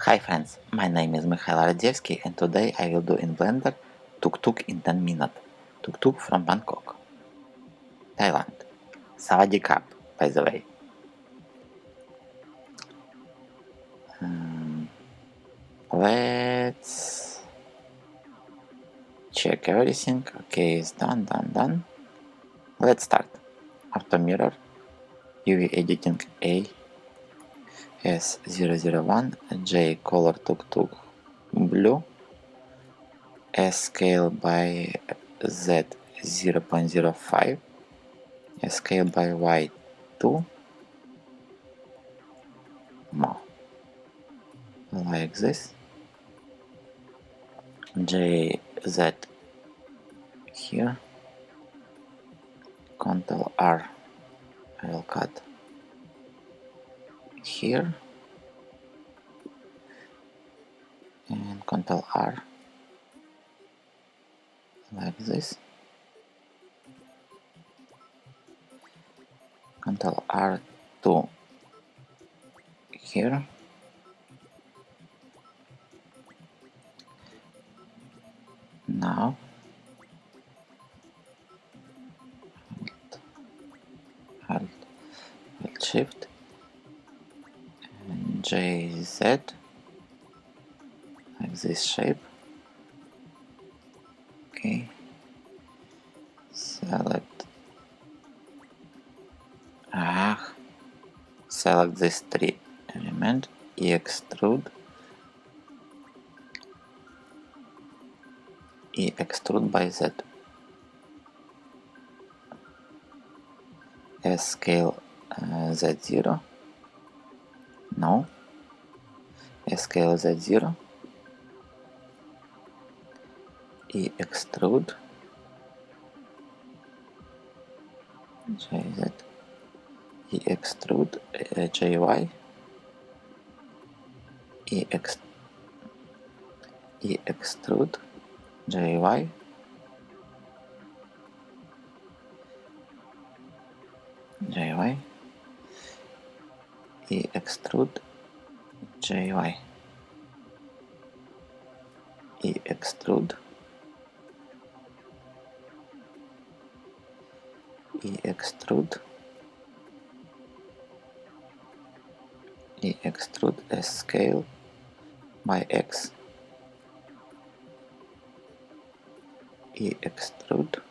Hi friends, my name is Mykhailo Radzievskyi and today I will do in Blender tuk-tuk in 10 minutes. Tuk-tuk from Bangkok, Thailand. Sawadee krap, by the way. Let's check everything. Okay, it's done. Let's start. Auto mirror, UV editing A, S001, J color tuk-tuk blue, S scale by Z 0.05, S scale by Y 2, more, like this, JZ here, Ctrl R, I will cut here, and Ctrl R, like this, Ctrl R2 here, now Alt Shift and JZ, like this shape. Okay, select these three elements, extrude by Z, S scale Z0, no, S scale Z0, extrude JZ, extrude JY, extrude JY, extrude JY, extrude extrude S scale by X, extrude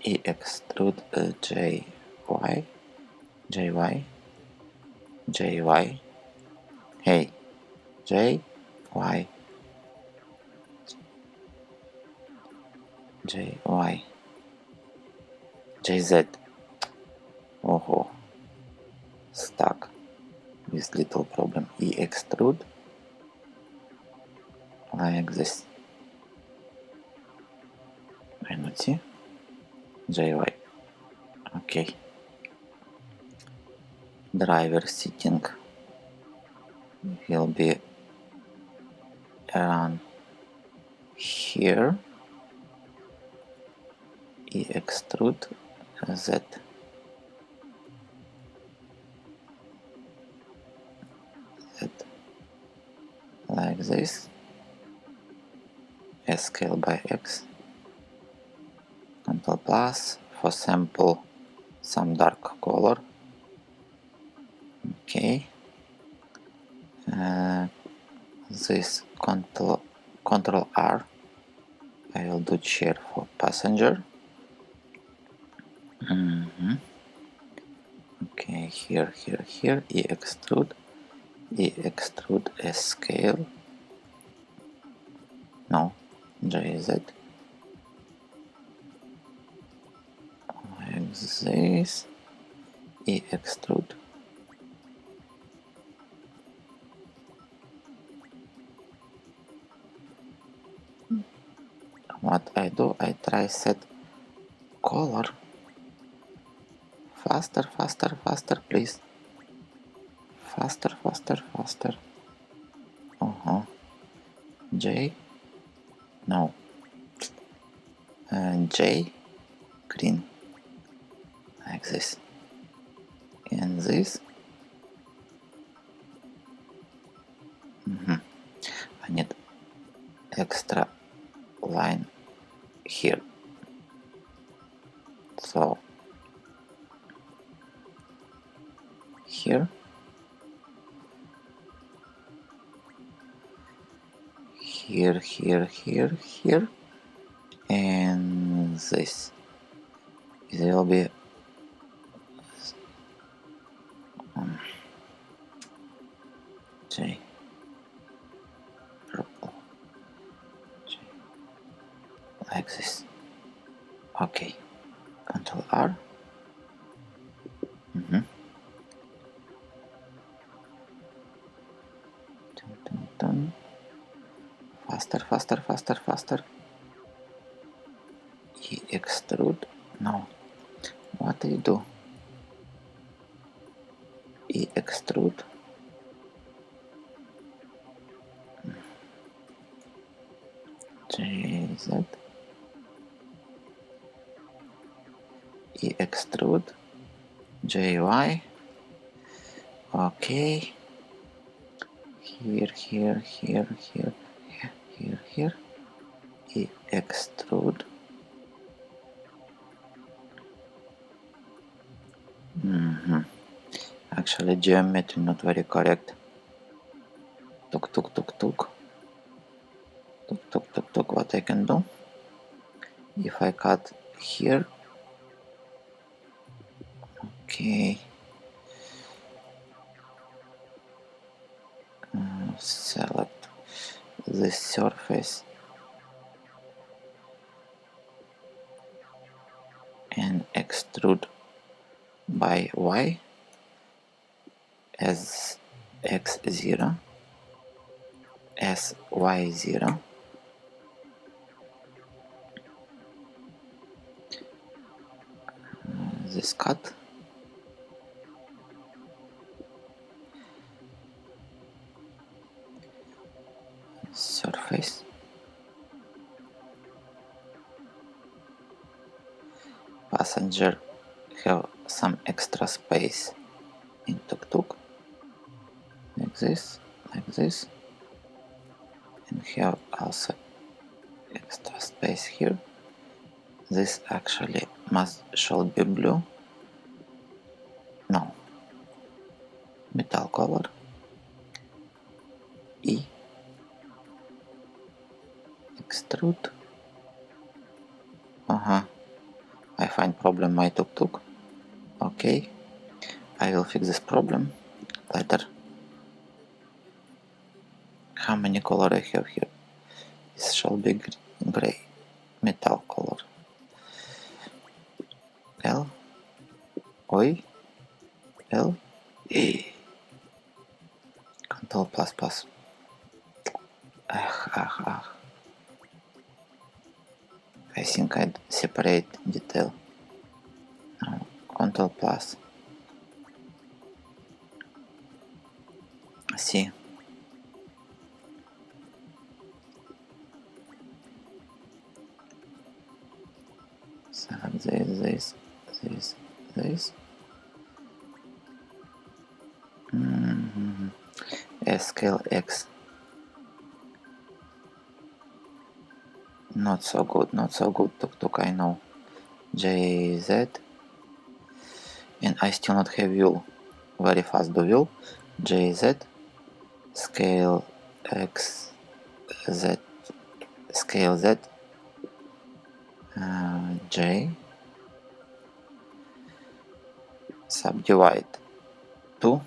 extrude JY, hey, JY, JZ, oh, stuck with little problem, extrude, like this, I not see, JY, okay, driver setting will be around here, extrude Z, like this, S scale by X, Ctrl plus for sample some dark color, okay, this Ctrl R, I will do chair for passenger, okay, here, extrude S scale, no, JZ, like this, extrude, what I do, I try set color, faster please, faster, J, no, J, green, like this, and this, extra line here. So here, here, and this. It will be J, purple, J, like this. Okay, Control R. Dun, dun, dun. Faster. Extrude. No. What do you do? Extrude. JZ. Extrude. JY. Okay. Here. Extrude. Actually, geometry not very correct. Tuk-tuk. What I can do? If I cut here, okay. Select this surface and extrude by Y as X0, as Y0. This cut. Surface. Passenger have some extra space in tuk-tuk, like this, and have also extra space here. This actually should be blue. No. Metal color. E. Extrude. I find problem my tuk-tuk. Okay. I will fix this problem later. How many color I have here? This shall be gray. Metal color. L. Oi. L. E. Control plus. I think I'd separate detail. Now, Control plus. See. Select this. Scale X. Not so good. Tuk-tuk, I know. JZ. And I still not have wheel. Very fast do wheel. JZ. Scale X. Z. Scale Z. J. Subdivide 2.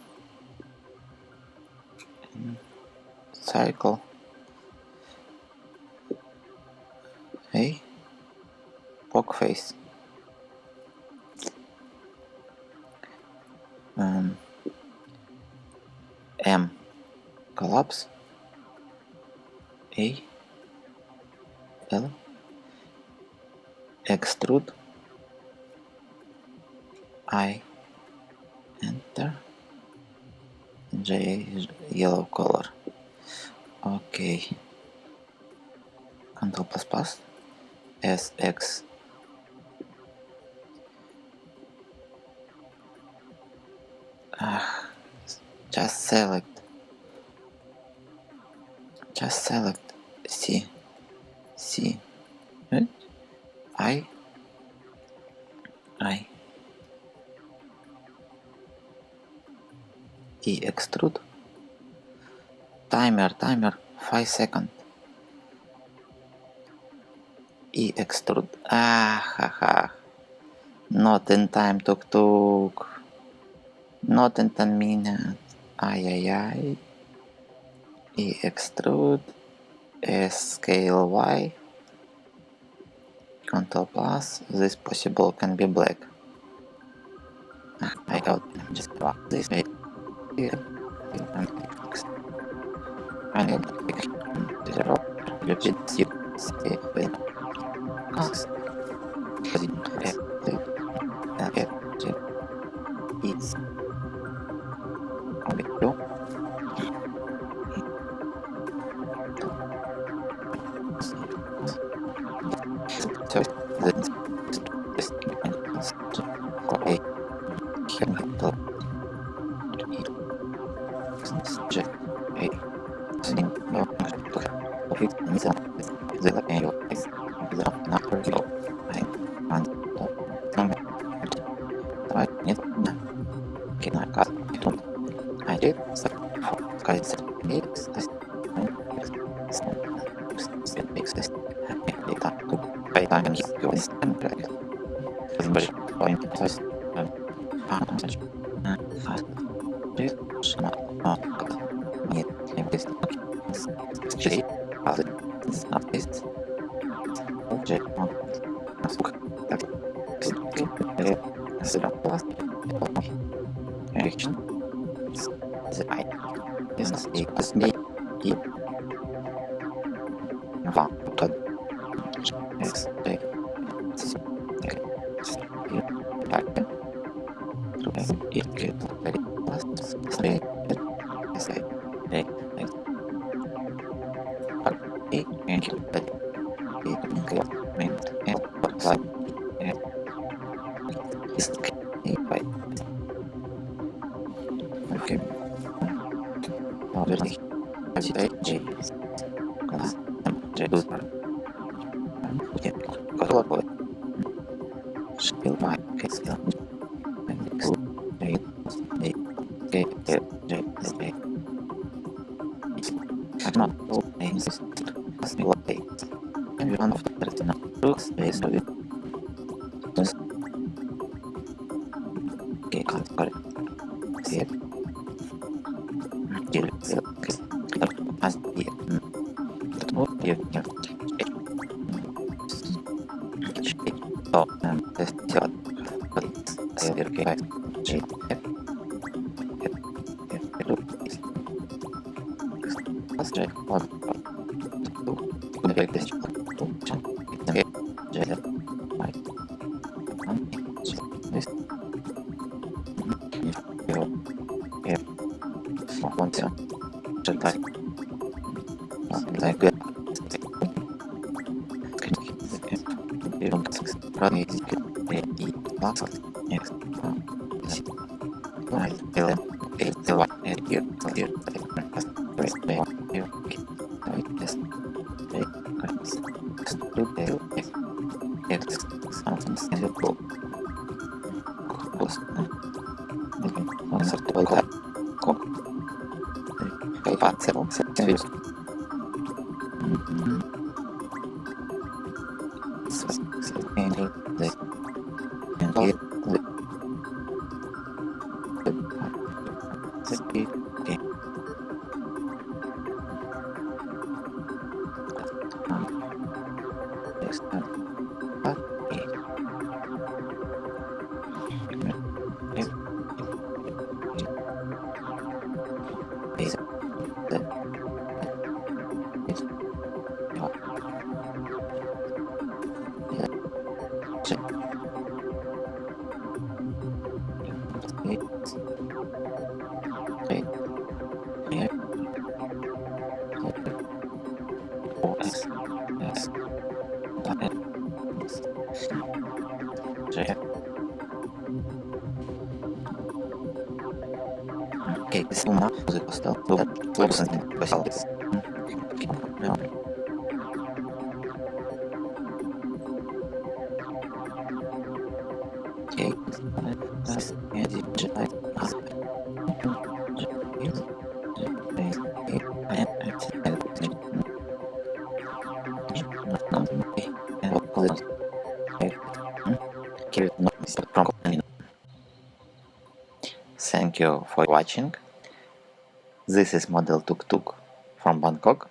Cycle. A. Poke face. M. Collapse. A. L. Extrude. I. Enter. J. Yellow color. Okay. Control plus. SX. Just select. C. C. Right? I. E extrude. Timer, 5 seconds. E extrude. Haha. Not in time, tuk-tuk. Not in 10 minutes. Ay. E extrude. S scale Y. Control plus. This possible can be black. I got just this way. I need to pick zero. You did see when us. It's Thank you for watching. This is model tuk-tuk from Bangkok.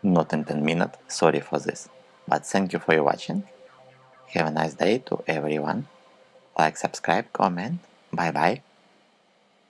Not in 10 minutes, sorry for this. But thank you for watching. Have a nice day to everyone. Like, subscribe, comment. Bye bye.